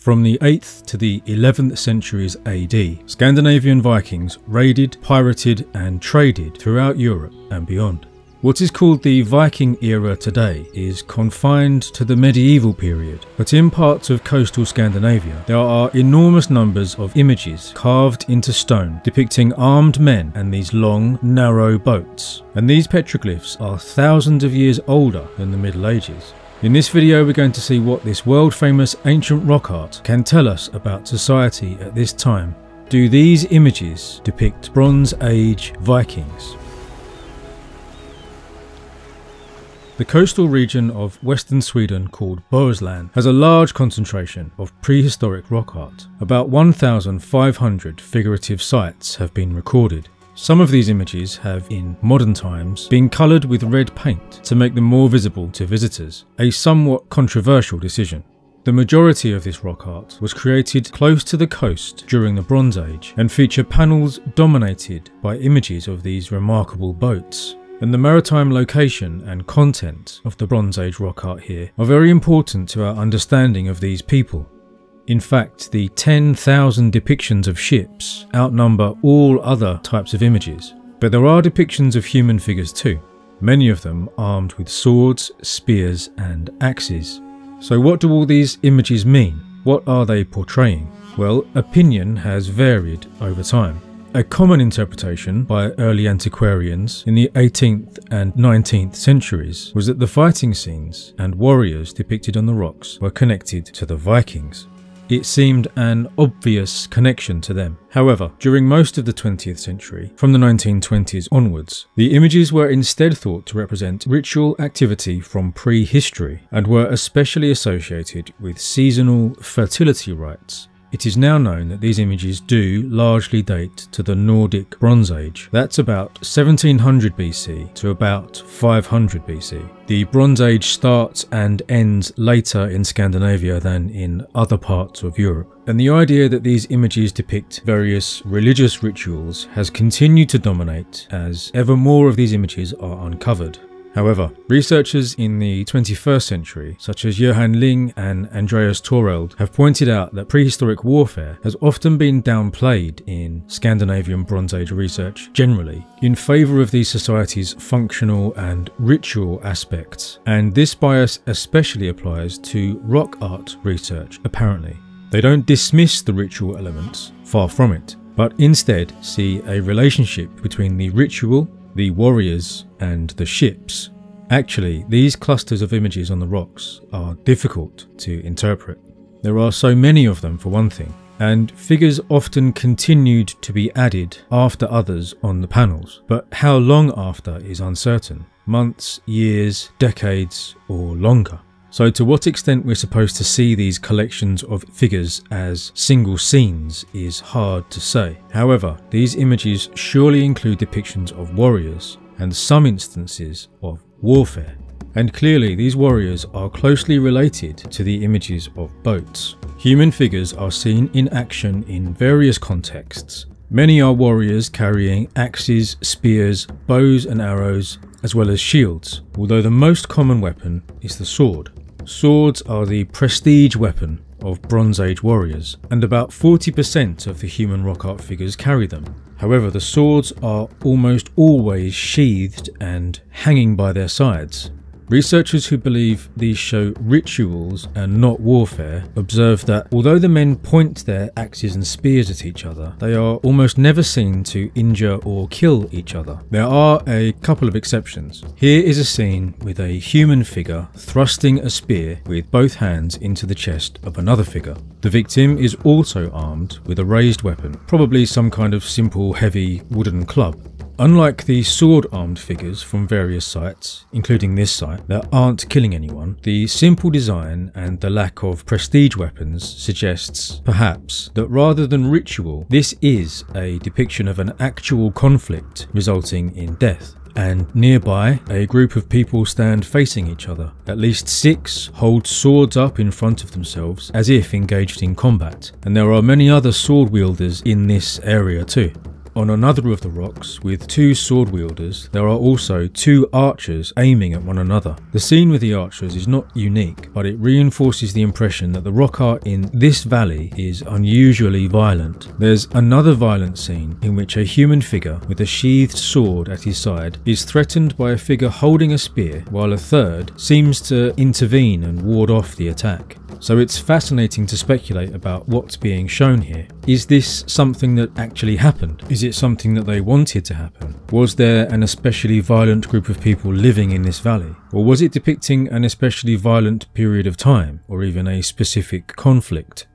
From the 8th to the 11th centuries AD, Scandinavian Vikings raided, pirated and traded throughout Europe and beyond. What is called the Viking era today is confined to the medieval period, but in parts of coastal Scandinavia there are enormous numbers of images carved into stone depicting armed men and these long, narrow boats. And these petroglyphs are thousands of years older than the Middle Ages. In this video we're going to see what this world-famous ancient rock art can tell us about society at this time. Do these images depict Bronze Age Vikings? The coastal region of western Sweden called Bohuslän has a large concentration of prehistoric rock art. About 1,500 figurative sites have been recorded. Some of these images have, in modern times, been coloured with red paint to make them more visible to visitors, a somewhat controversial decision. The majority of this rock art was created close to the coast during the Bronze Age and feature panels dominated by images of these remarkable boats. And the maritime location and content of the Bronze Age rock art here are very important to our understanding of these people. In fact, the 10,000 depictions of ships outnumber all other types of images, but there are depictions of human figures too, many of them armed with swords, spears and axes. So what do all these images mean? What are they portraying? Well, opinion has varied over time. A common interpretation by early antiquarians in the 18th and 19th centuries was that the fighting scenes and warriors depicted on the rocks were connected to the Vikings. It seemed an obvious connection to them. However, during most of the 20th century, from the 1920s onwards, the images were instead thought to represent ritual activity from prehistory and were especially associated with seasonal fertility rites. It is now known that these images do largely date to the Nordic Bronze Age. That's about 1700 BC to about 500 BC. The Bronze Age starts and ends later in Scandinavia than in other parts of Europe. And the idea that these images depict various religious rituals has continued to dominate as ever more of these images are uncovered. However, researchers in the 21st century, such as Johan Ling and Andreas Toreld, have pointed out that prehistoric warfare has often been downplayed in Scandinavian Bronze Age research generally, in favour of these societies' functional and ritual aspects, and this bias especially applies to rock art research, apparently. They don't dismiss the ritual elements, far from it, but instead see a relationship between the ritual, the warriors and the ships. Actually, these clusters of images on the rocks are difficult to interpret. There are so many of them for one thing, and figures often continued to be added after others on the panels, but how long after is uncertain. Months, years, decades or longer. So to what extent we're supposed to see these collections of figures as single scenes is hard to say. However, these images surely include depictions of warriors and some instances of warfare. And clearly these warriors are closely related to the images of boats. Human figures are seen in action in various contexts. Many are warriors carrying axes, spears, bows and arrows, as well as shields, although the most common weapon is the sword. Swords are the prestige weapon of Bronze Age warriors, and about 40% of the human rock art figures carry them. However, the swords are almost always sheathed and hanging by their sides. Researchers who believe these show rituals and not warfare observe that although the men point their axes and spears at each other, they are almost never seen to injure or kill each other. There are a couple of exceptions. Here is a scene with a human figure thrusting a spear with both hands into the chest of another figure. The victim is also armed with a raised weapon, probably some kind of simple heavy wooden club. Unlike the sword-armed figures from various sites, including this site, that aren't killing anyone, the simple design and the lack of prestige weapons suggests, perhaps, that rather than ritual, this is a depiction of an actual conflict resulting in death. And nearby, a group of people stand facing each other. At least 6 hold swords up in front of themselves as if engaged in combat, and there are many other sword wielders in this area too. On another of the rocks, with two sword wielders, there are also two archers aiming at one another. The scene with the archers is not unique, but it reinforces the impression that the rock art in this valley is unusually violent. There's another violent scene in which a human figure with a sheathed sword at his side is threatened by a figure holding a spear, while a third seems to intervene and ward off the attack. So it's fascinating to speculate about what's being shown here. Is this something that actually happened? Is it something that they wanted to happen? Was there an especially violent group of people living in this valley? Or was it depicting an especially violent period of time, or even a specific conflict?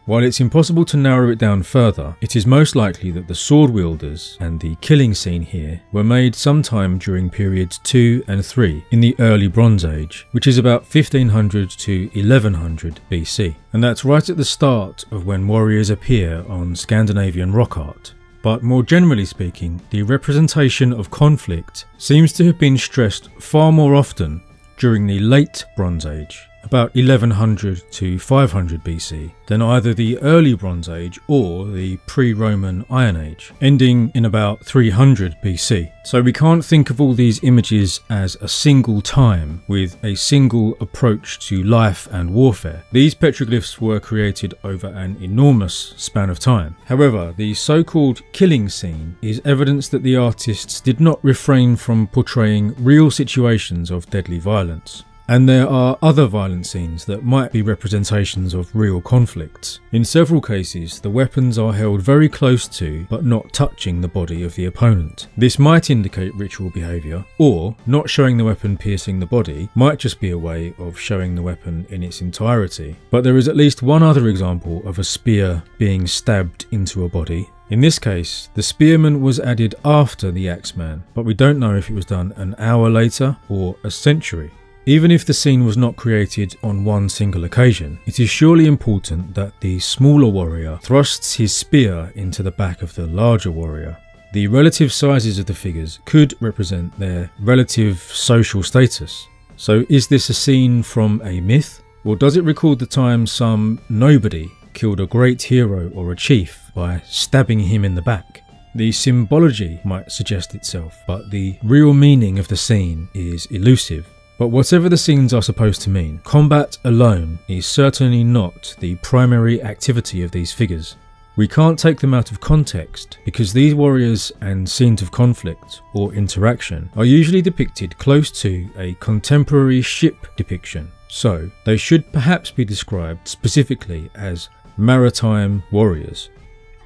While it's impossible to narrow it down further, it is most likely that the sword wielders and the killing scene here were made sometime during periods 2 and 3 in the early Bronze Age, which is about 1500 to 1100 BC. And that's right at the start of when warriors appear on Scandinavian rock art. But more generally speaking, the representation of conflict seems to have been stressed far more often during the late Bronze Age, about 1100 to 500 BC, than either the early Bronze Age or the pre-Roman Iron Age, ending in about 300 BC. So we can't think of all these images as a single time with a single approach to life and warfare. These petroglyphs were created over an enormous span of time. However, the so-called killing scene is evidence that the artists did not refrain from portraying real situations of deadly violence. And there are other violent scenes that might be representations of real conflicts. In several cases, the weapons are held very close to, but not touching the body of the opponent. This might indicate ritual behaviour, or not showing the weapon piercing the body might just be a way of showing the weapon in its entirety. But there is at least one other example of a spear being stabbed into a body. In this case, the spearman was added after the axeman, but we don't know if it was done an hour later or a century. Even if the scene was not created on one single occasion, it is surely important that the smaller warrior thrusts his spear into the back of the larger warrior. The relative sizes of the figures could represent their relative social status. So is this a scene from a myth? Or does it record the time some nobody killed a great hero or a chief by stabbing him in the back? The symbology might suggest itself, but the real meaning of the scene is elusive. But whatever the scenes are supposed to mean, combat alone is certainly not the primary activity of these figures. We can't take them out of context because these warriors and scenes of conflict or interaction are usually depicted close to a contemporary ship depiction, so they should perhaps be described specifically as maritime warriors.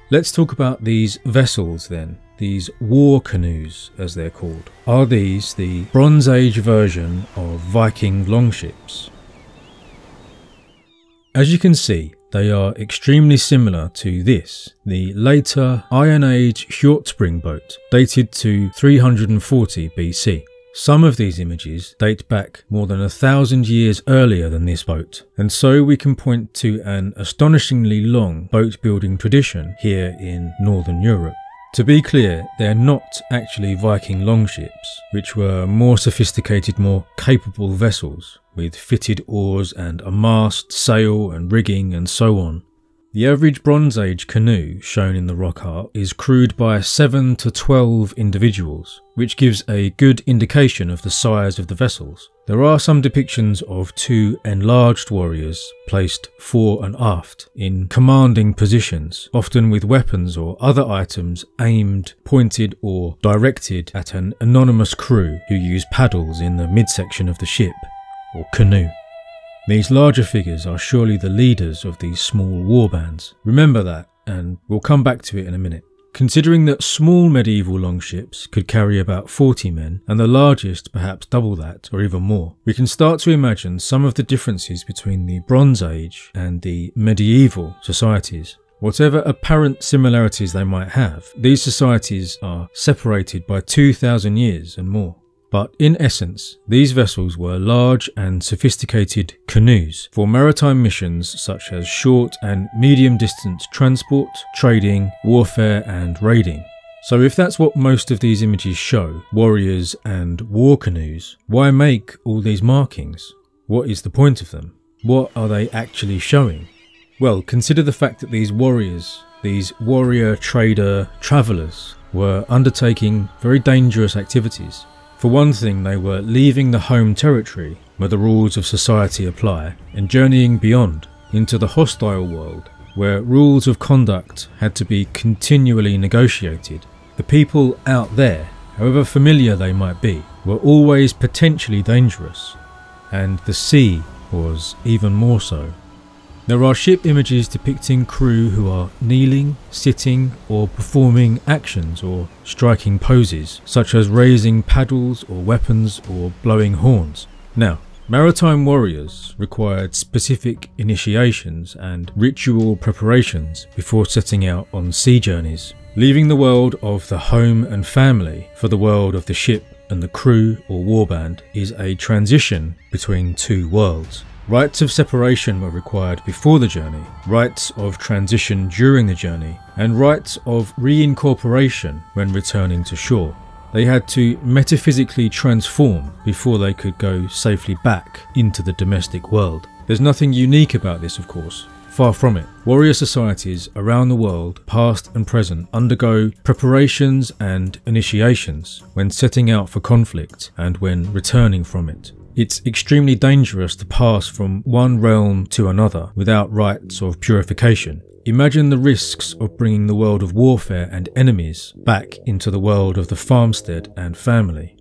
Let's talk about these vessels then. These war canoes, as they're called. Are these the Bronze Age version of Viking longships? As you can see, they are extremely similar to this, the later Iron Age Hjortspring boat, dated to 340 BC. Some of these images date back more than 1,000 years earlier than this boat, and so we can point to an astonishingly long boat building tradition here in Northern Europe. To be clear, they're not actually Viking longships, which were more sophisticated, more capable vessels, with fitted oars and a mast, sail and rigging and so on. The average Bronze Age canoe shown in the rock art is crewed by 7 to 12 individuals, which gives a good indication of the size of the vessels. There are some depictions of 2 enlarged warriors placed fore and aft in commanding positions, often with weapons or other items aimed, pointed or directed at an anonymous crew who use paddles in the midsection of the ship or canoe. These larger figures are surely the leaders of these small warbands. Remember that, and we'll come back to it in a minute. Considering that small medieval longships could carry about 40 men, and the largest perhaps double that or even more, we can start to imagine some of the differences between the Bronze Age and the medieval societies. Whatever apparent similarities they might have, these societies are separated by 2,000 years and more. But in essence, these vessels were large and sophisticated canoes for maritime missions such as short and medium distance transport, trading, warfare and raiding. So if that's what most of these images show, warriors and war canoes, why make all these markings? What is the point of them? What are they actually showing? Well, consider the fact that these warriors these warrior, trader, travellers were undertaking very dangerous activities. For one thing, they were leaving the home territory where the rules of society apply and journeying beyond into the hostile world where rules of conduct had to be continually negotiated. The people out there, however familiar they might be, were always potentially dangerous, and the sea was even more so. There are ship images depicting crew who are kneeling, sitting, or performing actions or striking poses, such as raising paddles or weapons or blowing horns. Now, maritime warriors required specific initiations and ritual preparations before setting out on sea journeys, leaving the world of the home and family for the world of the ship and the crew or warband is a transition between two worlds. Rites of separation were required before the journey, rites of transition during the journey, and rites of reincorporation when returning to shore. They had to metaphysically transform before they could go safely back into the domestic world. There's nothing unique about this, of course. Far from it. Warrior societies around the world, past and present, undergo preparations and initiations when setting out for conflict and when returning from it. It's extremely dangerous to pass from one realm to another without rites of purification. Imagine the risks of bringing the world of warfare and enemies back into the world of the farmstead and family.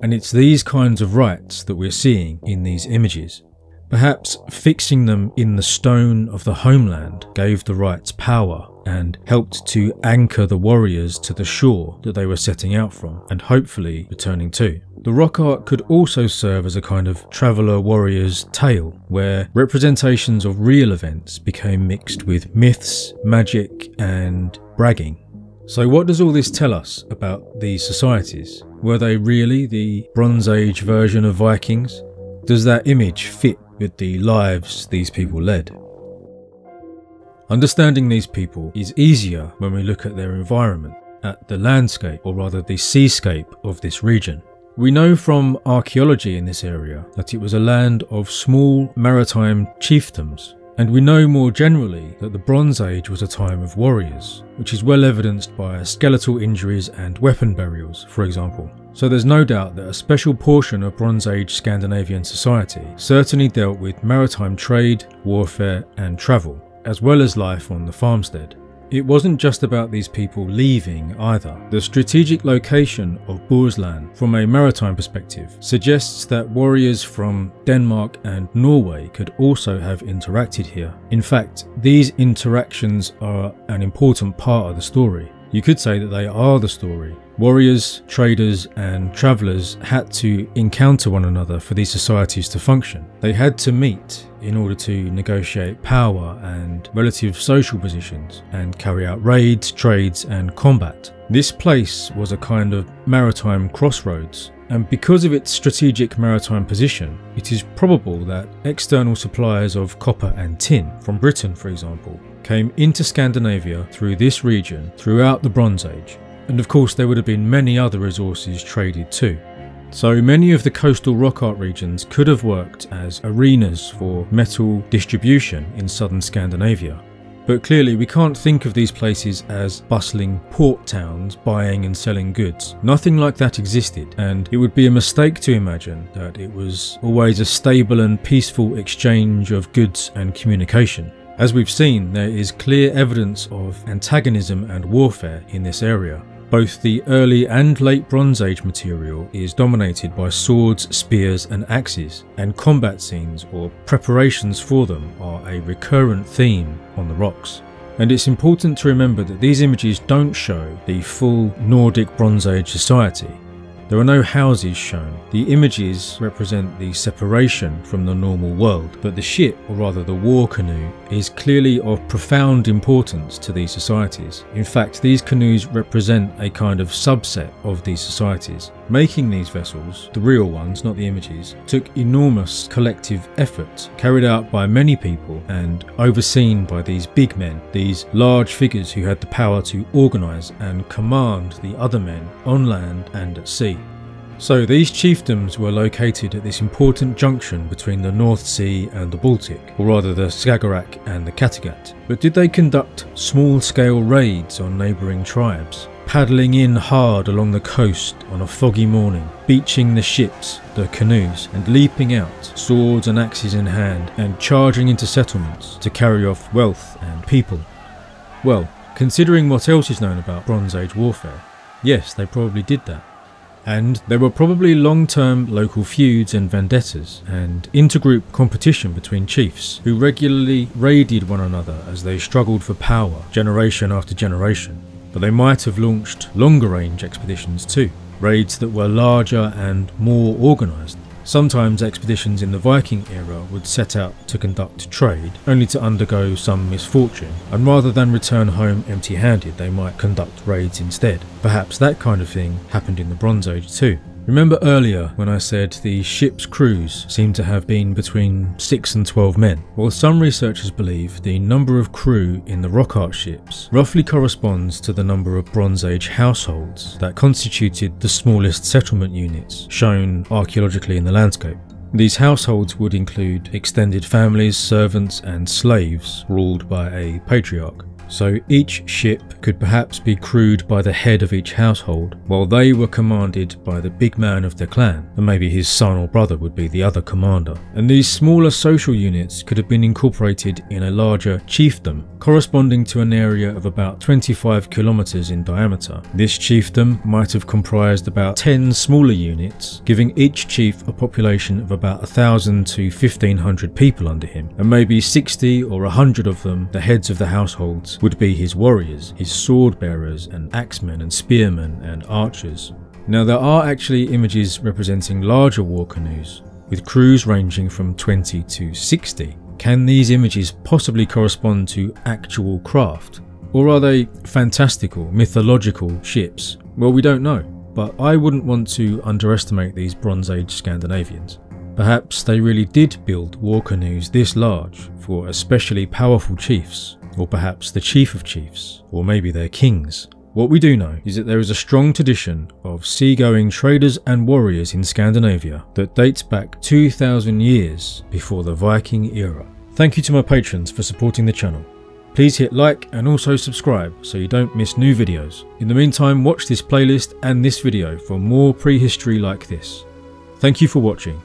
And it's these kinds of rites that we're seeing in these images. Perhaps fixing them in the stone of the homeland gave the rites power and helped to anchor the warriors to the shore that they were setting out from and hopefully returning to. The rock art could also serve as a kind of traveller warrior's tale, where representations of real events became mixed with myths, magic and bragging. So what does all this tell us about these societies? Were they really the Bronze Age version of Vikings? Does that image fit with the lives these people led? Understanding these people is easier when we look at their environment, at the landscape, or rather the seascape of this region. We know from archaeology in this area that it was a land of small maritime chiefdoms, and we know more generally that the Bronze Age was a time of warriors, which is well evidenced by skeletal injuries and weapon burials, for example. So there's no doubt that a special portion of Bronze Age Scandinavian society certainly dealt with maritime trade, warfare and travel, as well as life on the farmstead. It wasn't just about these people leaving either. The strategic location of Bohuslän from a maritime perspective suggests that warriors from Denmark and Norway could also have interacted here. In fact, these interactions are an important part of the story. You could say that they are the story. Warriors, traders and travellers had to encounter one another for these societies to function. They had to meet in order to negotiate power and relative social positions and carry out raids, trades and combat. This place was a kind of maritime crossroads, and because of its strategic maritime position, it is probable that external suppliers of copper and tin, from Britain for example, came into Scandinavia through this region throughout the Bronze Age. And of course there would have been many other resources traded too. So many of the coastal rock art regions could have worked as arenas for metal distribution in southern Scandinavia. But clearly we can't think of these places as bustling port towns buying and selling goods. Nothing like that existed, and it would be a mistake to imagine that it was always a stable and peaceful exchange of goods and communication. As we've seen, there is clear evidence of antagonism and warfare in this area. Both the early and late Bronze Age material is dominated by swords, spears and axes, and combat scenes or preparations for them are a recurrent theme on the rocks. And it's important to remember that these images don't show the full Nordic Bronze Age society. There are no houses shown. The images represent the separation from the normal world, but the ship, or rather the war canoe, is clearly of profound importance to these societies. In fact, these canoes represent a kind of subset of these societies. Making these vessels, the real ones, not the images, took enormous collective effort, carried out by many people and overseen by these big men, these large figures who had the power to organise and command the other men on land and at sea. So these chiefdoms were located at this important junction between the North Sea and the Baltic, or rather the Skagerrak and the Kattegat. But did they conduct small-scale raids on neighbouring tribes, paddling in hard along the coast on a foggy morning, beaching the ships, the canoes, and leaping out, swords and axes in hand, and charging into settlements to carry off wealth and people? Well, considering what else is known about Bronze Age warfare, yes, they probably did that. And there were probably long-term local feuds and vendettas, and intergroup competition between chiefs, who regularly raided one another as they struggled for power, generation after generation. But they might have launched longer-range expeditions too, raids that were larger and more organised. Sometimes expeditions in the Viking era would set out to conduct trade, only to undergo some misfortune, and rather than return home empty-handed, they might conduct raids instead. Perhaps that kind of thing happened in the Bronze Age too. Remember earlier when I said the ship's crews seem to have been between 6 and 12 men? Well, some researchers believe the number of crew in the rock art ships roughly corresponds to the number of Bronze Age households that constituted the smallest settlement units shown archaeologically in the landscape. These households would include extended families, servants and slaves ruled by a patriarch. So each ship could perhaps be crewed by the head of each household, while they were commanded by the big man of the clan, and maybe his son or brother would be the other commander. And these smaller social units could have been incorporated in a larger chiefdom, corresponding to an area of about 25 kilometers in diameter. This chiefdom might have comprised about 10 smaller units, giving each chief a population of about 1,000 to 1,500 people under him, and maybe 60 or 100 of them, the heads of the households, would be his warriors, his sword bearers and axemen and spearmen and archers. Now there are actually images representing larger war canoes, with crews ranging from 20 to 60. Can these images possibly correspond to actual craft? Or are they fantastical, mythological ships? Well, we don't know, but I wouldn't want to underestimate these Bronze Age Scandinavians. Perhaps they really did build war canoes this large for especially powerful chiefs, or perhaps the chief of chiefs, or maybe their kings. What we do know is that there is a strong tradition of seagoing traders and warriors in Scandinavia that dates back 2,000 years before the Viking era. Thank you to my patrons for supporting the channel. Please hit like and also subscribe so you don't miss new videos. In the meantime, watch this playlist and this video for more prehistory like this. Thank you for watching.